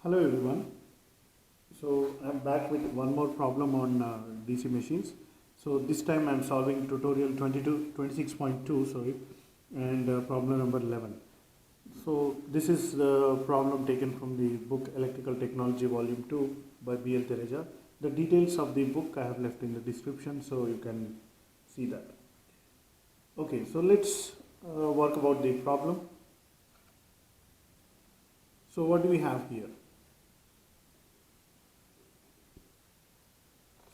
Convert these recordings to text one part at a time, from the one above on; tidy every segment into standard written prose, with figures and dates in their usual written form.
Hello everyone. So I'm back with one more problem on DC machines. So this time I'm solving tutorial 26.2, sorry, and problem number 11. So this is the problem taken from the book Electrical Technology Volume 2 by B.L. Tereja. The details of the book I have left in the description so you can see that. Okay, so let's work about the problem. So what do we have here?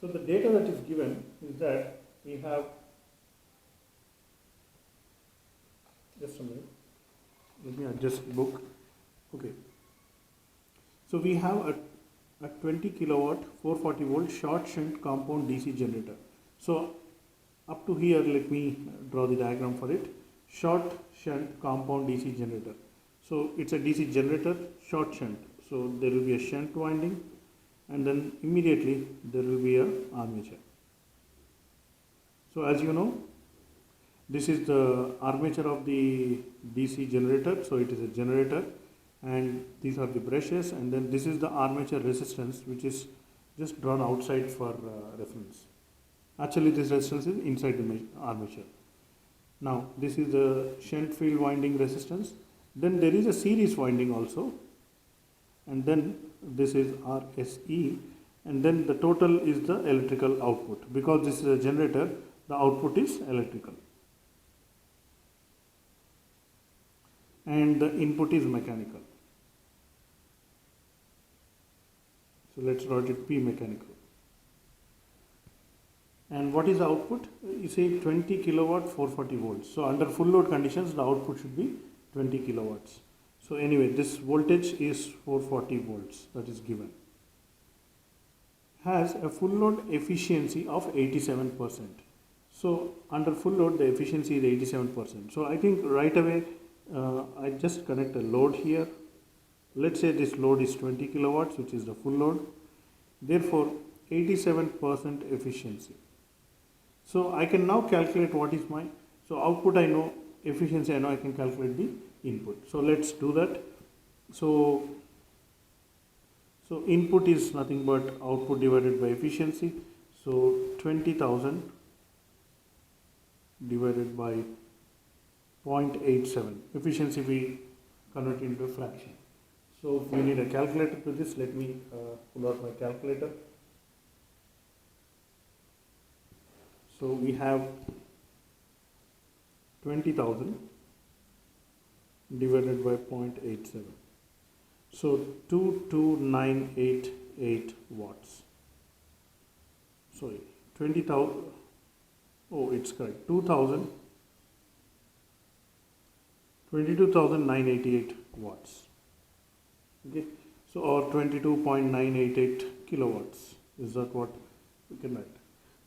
So the data that is given is that we have, just a minute, let me adjust book. Okay. So we have a 20 kilowatt 440 volt short shunt compound DC generator. So up to here, let me draw the diagram for it. Short shunt compound DC generator. So it's a DC generator, short shunt. So there will be a shunt winding, and then immediately there will be a armature. So as you know, this is the armature of the DC generator. So it is a generator, and these are the brushes, and then this is the armature resistance, which is just drawn outside for reference. Actually this resistance is inside the armature. Now this is the shunt field winding resistance. Then there is a series winding also, and then this is RSE, and then the total is the electrical output. Because this is a generator, the output is electrical, and the input is mechanical. So let's write it P mechanical. And what is the output? You say 20 kilowatt 440 volts. So under full load conditions, the output should be 20 kilowatts. So anyway, this voltage is 440 volts that is given. Has a full load efficiency of 87%. So under full load, the efficiency is 87%. So I think right away, I just connect a load here. Let's say this load is 20 kilowatts, which is the full load. Therefore, 87% efficiency. So I can now calculate what is my, so output I know, efficiency I know, I can calculate the input. So let's do that. So input is nothing but output divided by efficiency. So 20,000 divided by 0.87. Efficiency we convert into a fraction. So we need a calculator to this. Let me pull out my calculator. So we have 20,000 divided by 0.87. So 22988 watts. Sorry, 20,000. Oh, it's correct. 22,988 watts. Okay. So or 22.988 kilowatts. Is that what we can write?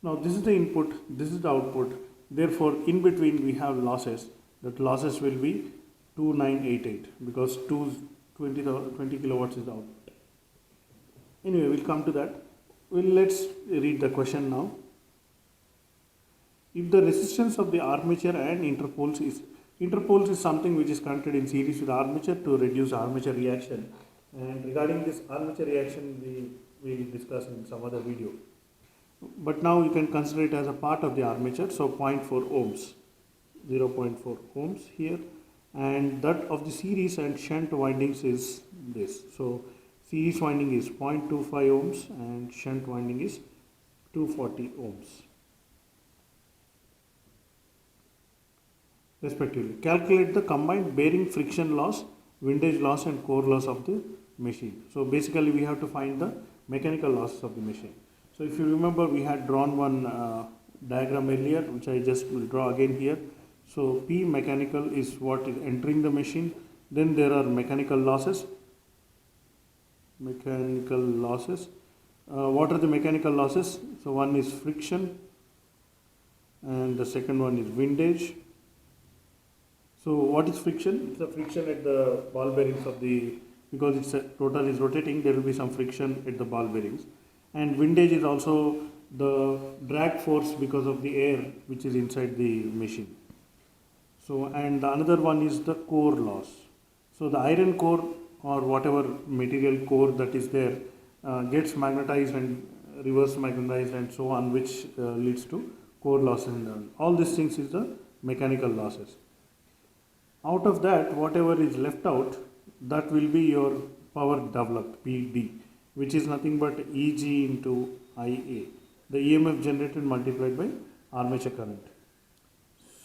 Now this is the input, this is the output. Therefore, in between we have losses. That losses will be 2988 because 20 kilowatts is the output. Anyway, we'll come to that. Let's read the question now. If the resistance of the armature and interpoles is something which is connected in series with armature to reduce armature reaction. And regarding this armature reaction, we will discuss in some other video. But now you can consider it as a part of the armature. So 0.4 ohms, 0.4 ohms here, and that of the series and shunt windings is this. So series winding is 0.25 ohms and shunt winding is 240 ohms respectively. Calculate the combined bearing friction loss, windage loss and core loss of the machine. So basically we have to find the mechanical losses of the machine. So if you remember, we had drawn one diagram earlier, which I just will draw again here. So P mechanical is what is entering the machine. Then there are mechanical losses. What are the mechanical losses? So one is friction, and the second one is windage. So what is friction? It's the friction at the ball bearings of the, because its rotor is rotating, there will be some friction at the ball bearings. And windage is also the drag force because of the air which is inside the machine. So, and the another one is the core loss. So the iron core or whatever material core that is there gets magnetized and reverse magnetized and so on, which leads to core losses and all these things is the mechanical losses. Out of that, whatever is left out, that will be your power developed, PD, which is nothing but Eg into Ia, the EMF generated multiplied by armature current.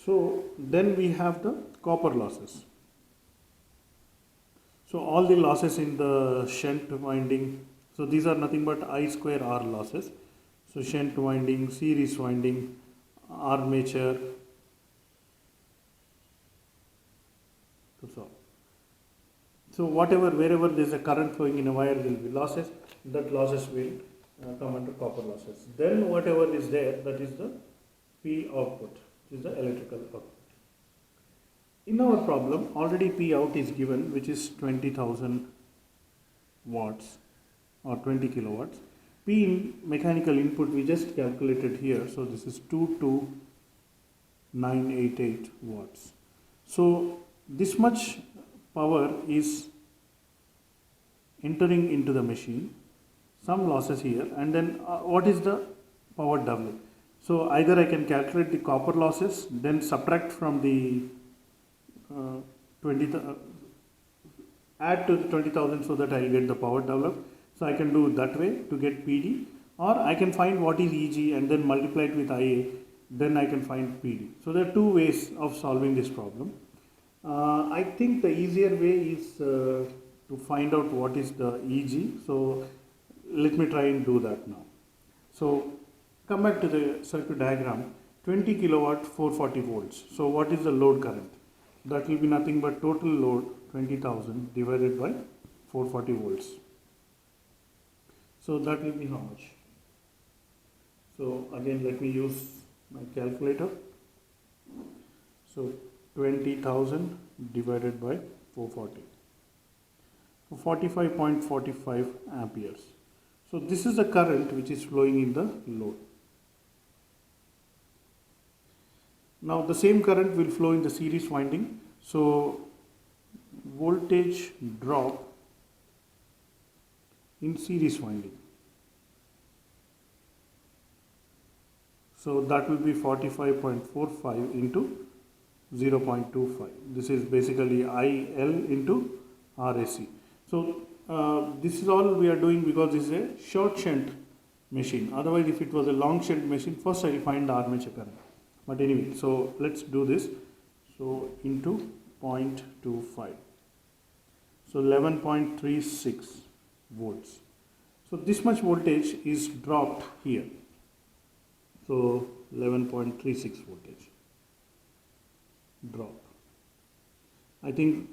So then we have the copper losses. So all the losses in the shunt winding, so these are nothing but I square R losses. So shunt winding, series winding, armature. So whatever, wherever there is a current flowing in a wire will be losses, that losses will come under copper losses. Then whatever is there, that is the P output, which is the electrical output. In our problem, already P out is given, which is 20,000 watts or 20 kilowatts. P in mechanical input we just calculated here, so this is 22988 watts. So this much power is entering into the machine, some losses here, and then what is the power W? So either I can calculate the copper losses, then subtract from the add to the 20,000 so that I will get the power developed. So I can do that way to get PD, or I can find what is Eg and then multiply it with Ia, then I can find PD. So there are two ways of solving this problem. I think the easier way is to find out what is the Eg. So let me try and do that now. So come back to the circuit diagram. 20 kilowatt 440 volts. So what is the load current? That will be nothing but total load 20,000 divided by 440 volts. So that will be how much? So again let me use my calculator. So 20,000 divided by 440. So 45.45 amperes. So this is the current which is flowing in the load. Now the same current will flow in the series winding. So voltage drop in series winding. So that will be 45.45 into 0.25. This is basically IL into RAC. So this is all we are doing because this is a short shunt machine. Otherwise, if it was a long shunt machine, first I will find the armature current. But anyway, so let's do this. So into 0.25. So 11.36 volts. So this much voltage is dropped here. So 11.36 voltage drop. I think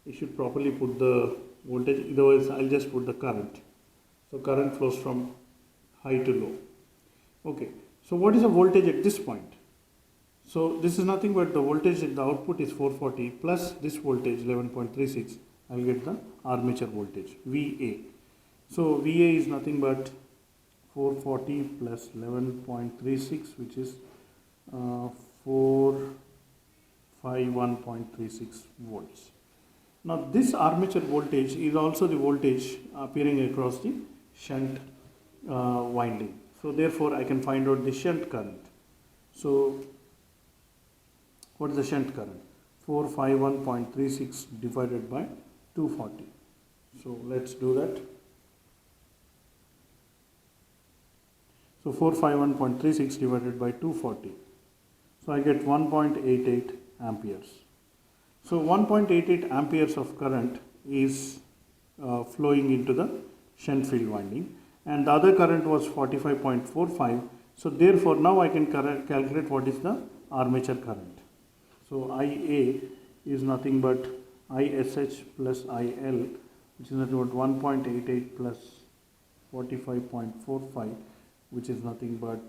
you should properly put the voltage, otherwise I'll just put the current. So current flows from high to low. Okay, so what is the voltage at this point? So this is nothing but the voltage at the output is 440 plus this voltage 11.36. I will get the armature voltage VA. So VA is nothing but 440 plus 11.36, which is 451.36 volts. Now this armature voltage is also the voltage appearing across the shunt winding. So therefore I can find out the shunt current. So what is the shunt current? 451.36 divided by 240. So let's do that. So 451.36 divided by 240. So I get 1.88 amperes. So 1.88 amperes of current is flowing into the shunt field winding, and the other current was 45.45. So therefore now I can calculate what is the armature current. So IA is nothing but ISH plus IL, which is nothing but 1.88 plus 45.45, which is nothing but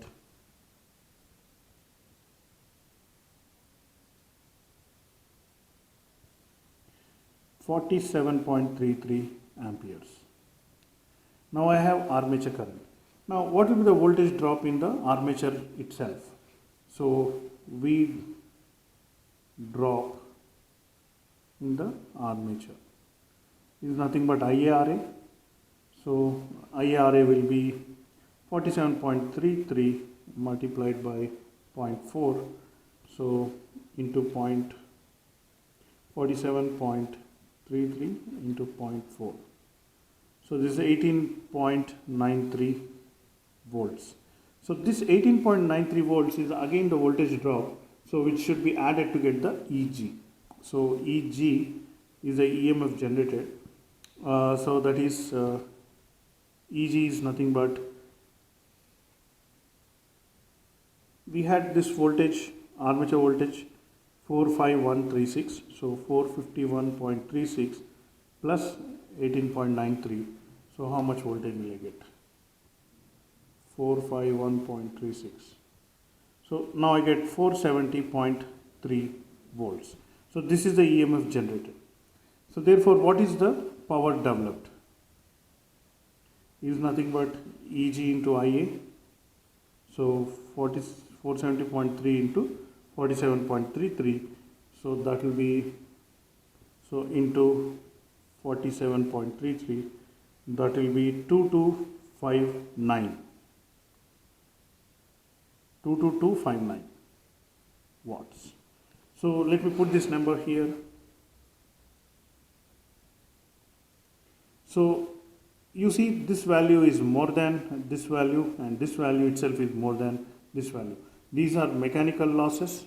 47.33 amperes. Now I have armature current. Now what will be the voltage drop in the armature itself? So we drop in the armature. is nothing but IARA. So IARA will be 47.33 multiplied by 0.4, so into 47.33 into 0.4. So this is 18.93 volts. So this 18.93 volts is again the voltage drop, so which should be added to get the EG. So EG is the EMF generated. So that is EG is nothing but, we had this voltage, armature voltage 45136, so 451.36 plus 18.93. So how much voltage will I get? 451.36. So now I get 470.3 volts. So this is the EMF generated. So therefore, what is the power developed? Is nothing but EG into IA. So 470.3 into 47.33. So that will be, so into 47.33, that will be 2259. 22259 watts. So let me put this number here. So you see this value is more than this value, and this value itself is more than this value. These are mechanical losses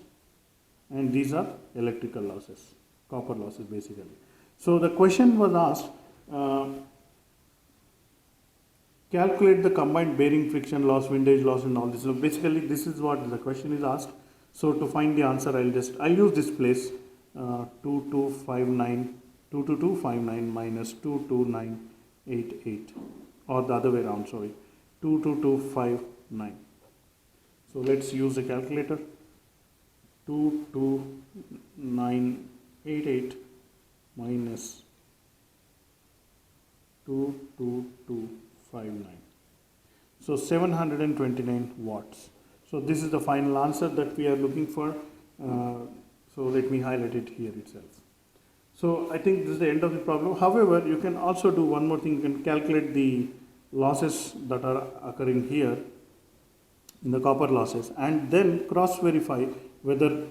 and these are electrical losses, copper losses basically. So the question was asked, calculate the combined bearing friction loss, windage loss and all this. So basically this is what the question is asked. So to find the answer, I'll use this place, 22259 minus 22988, or the other way around, sorry, 22259. So let's use a calculator. 22988 minus 22259. So 729 watts. So this is the final answer that we are looking for. So let me highlight it here itself. So I think this is the end of the problem. However, you can also do one more thing. You can calculate the losses that are occurring here in the copper losses, and then cross verify whether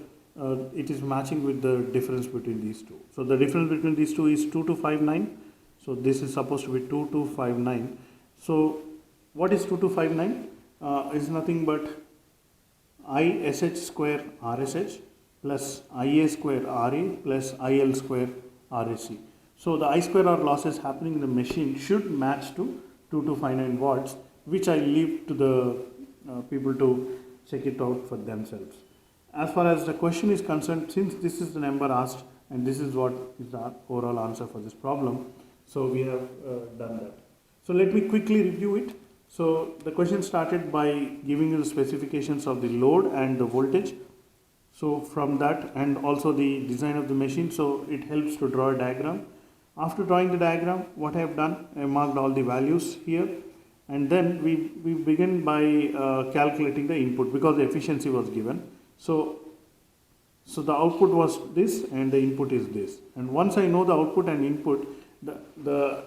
it is matching with the difference between these two. So the difference between these two is 2259. So this is supposed to be 2259. So what is 2259? Is nothing but ISH square RSH plus IA square RA plus IL square RSC. So the I square R losses happening in the machine should match to 2259 watts, which I leave to the people to check it out for themselves. As far as the question is concerned, since this is the number asked and this is what is the overall answer for this problem, so we have done that. So let me quickly review it. So the question started by giving you the specifications of the load and the voltage. So from that, and also the design of the machine, so it helps to draw a diagram. After drawing the diagram, what I have done, I marked all the values here, and then we begin by calculating the input because the efficiency was given. So the output was this and the input is this. And once I know the output and input, the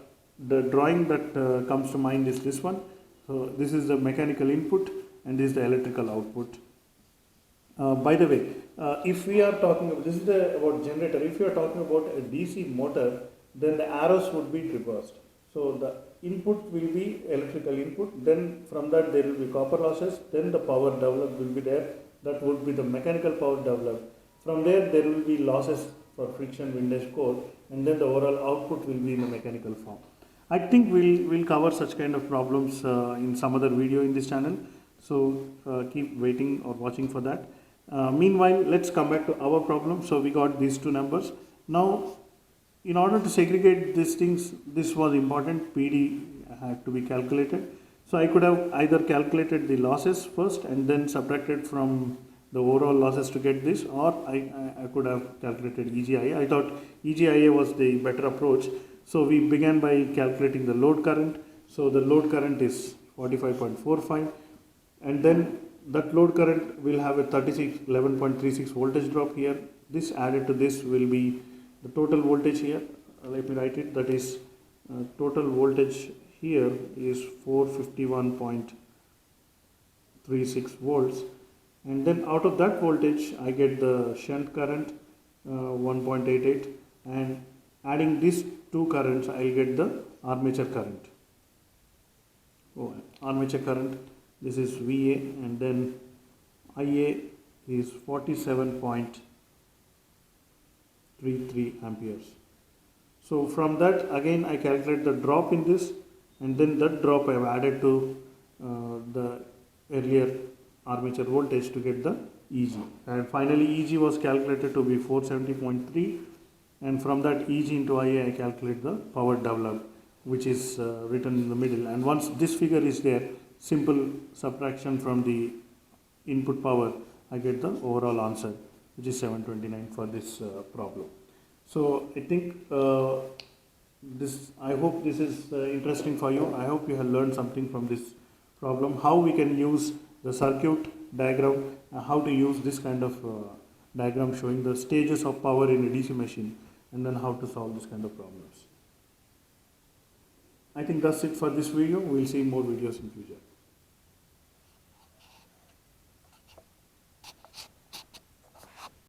drawing that comes to mind is this one. So this is the mechanical input and this is the electrical output. By the way, if we are talking about, this is about generator, if you are talking about a DC motor, then the arrows would be reversed. So the input will be electrical input, then from that there will be copper losses, then the power developed will be there, that would be the mechanical power developed. From there will be losses for friction, windage, core, and then the overall output will be in the mechanical form. I think we'll cover such kind of problems in some other video in this channel, so keep waiting or watching for that. Meanwhile, let's come back to our problem. So we got these two numbers. Now, in order to segregate these things, this was important, PD had to be calculated. So I could have either calculated the losses first and then subtracted from the overall losses to get this, or I could have calculated EGIA. I thought EGIA was the better approach. So we began by calculating the load current. So the load current is 45.45, and then that load current will have a 11.36 voltage drop here. This added to this will be the total voltage here. Let me write it. That is total voltage here is 451.36 volts, and then out of that voltage I get the shunt current 1.88, and adding these two currents I'll get the armature current. Armature current, this is VA, and then IA is 47.33 amperes. So from that again I calculate the drop in this, and then that drop I have added to the earlier armature voltage to get the EG, and finally EG was calculated to be 470.3, and from that EG into IA I calculate the power developed, which is written in the middle. And once this figure is there, simple subtraction from the input power, I get the overall answer, which is 729 for this problem. So I think I hope this is interesting for you. I hope you have learned something from this problem, how we can use the circuit diagram, how to use this kind of diagram showing the stages of power in a DC machine, and then how to solve this kind of problems. I think that's it for this video. We'll see more videos in future.